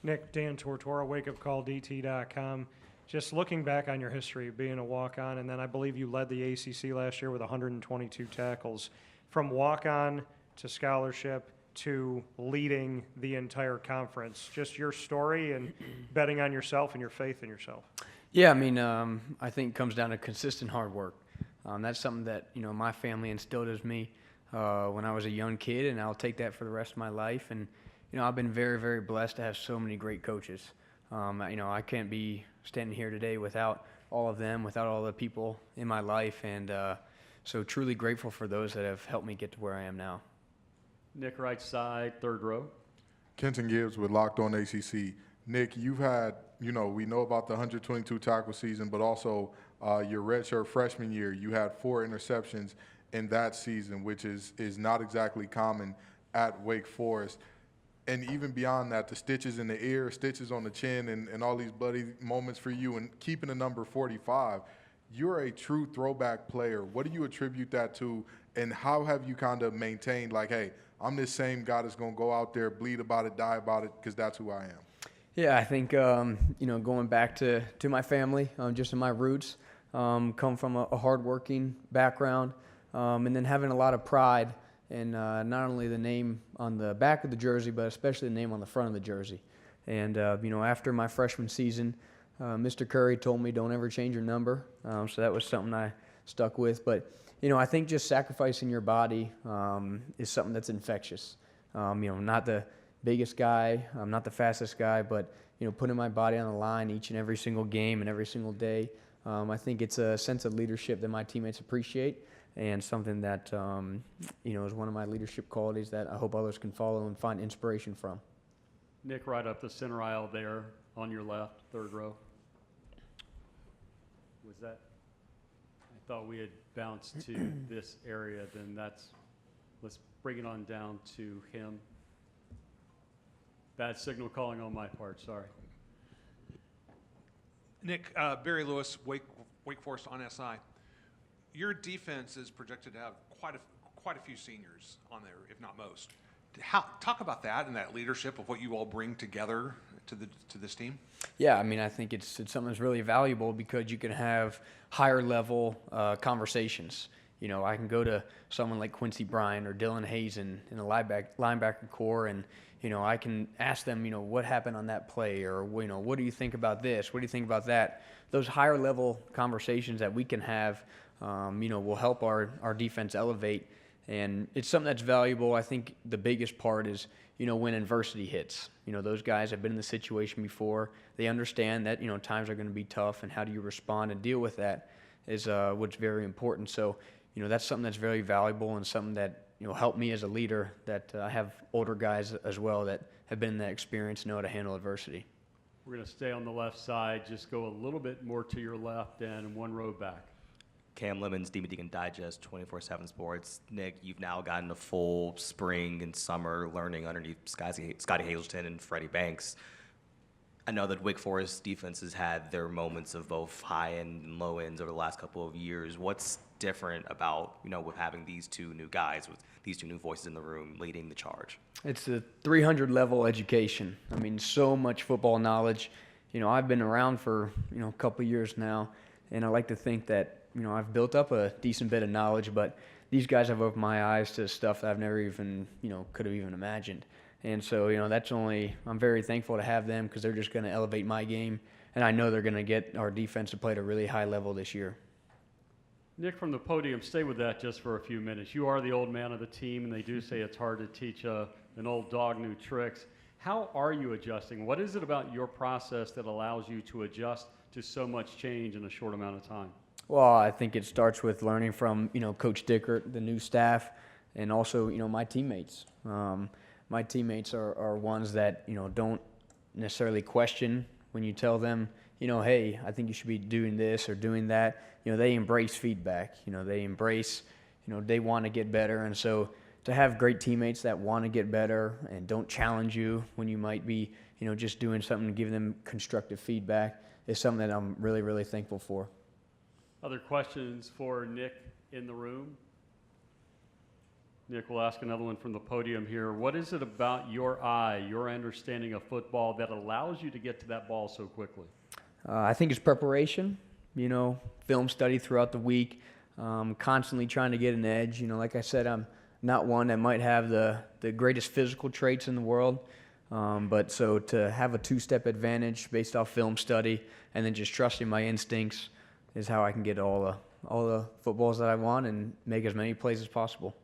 Nick, Dan Tortora, wakeupcalldt.com. Just looking back on your history of being a walk-on, and then I believe you led the ACC last year with 122 tackles. From walk-on to scholarship to leading the entire conference, just your story and betting on yourself and your faith in yourself. Yeah, I mean, I think it comes down to consistent hard work. That's something that, my family instilled in me when I was a young kid, and I'll take that for the rest of my life. And, I've been very, very blessed to have so many great coaches. I can't be standing here today without all of them, without all the people in my life. And so truly grateful for those that have helped me get to where I am now. Nick, right side, third row. Kenton Gibbs with Locked On ACC. Nick, you've had, we know about the 122 tackle season, but also your redshirt freshman year, you had 4 interceptions in that season, which is not exactly common at Wake Forest. And even beyond that, the stitches in the ear, stitches on the chin, and all these bloody moments for you, and keeping the number 45. You're a true throwback player. What do you attribute that to, and how have you kind of maintained, like, hey, I'm this same guy that's going to go out there, bleed about it, die about it, because that's who I am? Yeah, I think, going back to my family, just in my roots, come from a hardworking background, and then having a lot of pride in not only the name on the back of the jersey, but especially the name on the front of the jersey. And, after my freshman season, Mr. Curry told me don't ever change your number, so that was something I stuck with. But, I think just sacrificing your body is something that's infectious. Not the biggest guy, I'm not the fastest guy, but putting my body on the line each and every single game and every single day, I think it's a sense of leadership that my teammates appreciate, and something that is one of my leadership qualities that I hope others can follow and find inspiration from. Nick, right up the center aisle there on your left, third row. Was that? I thought we had bounced to this area. Then let's bring it on down to him. Bad signal calling on my part, sorry. Nick, Barry Lewis, Wake Forest on SI. Your defense is projected to have quite a few seniors on there, if not most. Talk about that and that leadership of what you all bring together to this team. Yeah, I mean, I think it's something that's really valuable because you can have higher level conversations. I can go to someone like Quincy Bryan or Dylan Hazen in the linebacker core, and I can ask them, what happened on that play, or what do you think about this? What do you think about that? Those higher level conversations that we can have, will help our defense elevate, and it's something that's valuable. I think the biggest part is, when adversity hits. Those guys have been in the situation before. They understand that, times are going to be tough, and how do you respond and deal with that is what's very important. So, that's something that's very valuable and something that, helped me as a leader, that I have older guys as well that have been in that experience, know how to handle adversity. We're going to stay on the left side, just go a little bit more to your left and one row back. Cam Lemons, Demon Deacon Digest, 24/7 Sports. Nick, you've now gotten a full spring and summer learning underneath Scotty Hazelton and Freddie Banks. I know that Wake Forest defense has had their moments of both high end and low ends over the last couple of years. What's different about, with having these two new guys, with these two new voices in the room leading the charge? It's a 300 level education. I mean, so much football knowledge. I've been around for, a couple of years now, and I like to think that, I've built up a decent bit of knowledge, but these guys have opened my eyes to stuff that I've never even, could have even imagined. And so, I'm very thankful to have them because they're just going to elevate my game, and I know they're going to get our defense to play at a really high level this year. Nick, from the podium, stay with that just for a few minutes. You are the old man of the team, and they do say it's hard to teach an old dog new tricks. How are you adjusting? What is it about your process that allows you to adjust to so much change in a short amount of time? Well, I think it starts with learning from, Coach Dickert, the new staff, and also, my teammates. My teammates are ones that, don't necessarily question when you tell them, hey, I think you should be doing this or doing that. They embrace feedback. They embrace, they want to get better. And so to have great teammates that want to get better and don't challenge you when you might be, just doing something to give them constructive feedback is something that I'm really, really thankful for. Other questions for Nick in the room? Nick, we'll ask another one from the podium here. What is it about your eye, your understanding of football that allows you to get to that ball so quickly? I think it's preparation, film study throughout the week, constantly trying to get an edge. Like I said, I'm not one that might have the greatest physical traits in the world, but so to have a two-step advantage based off film study and then just trusting my instincts is how I can get all the footballs that I want and make as many plays as possible.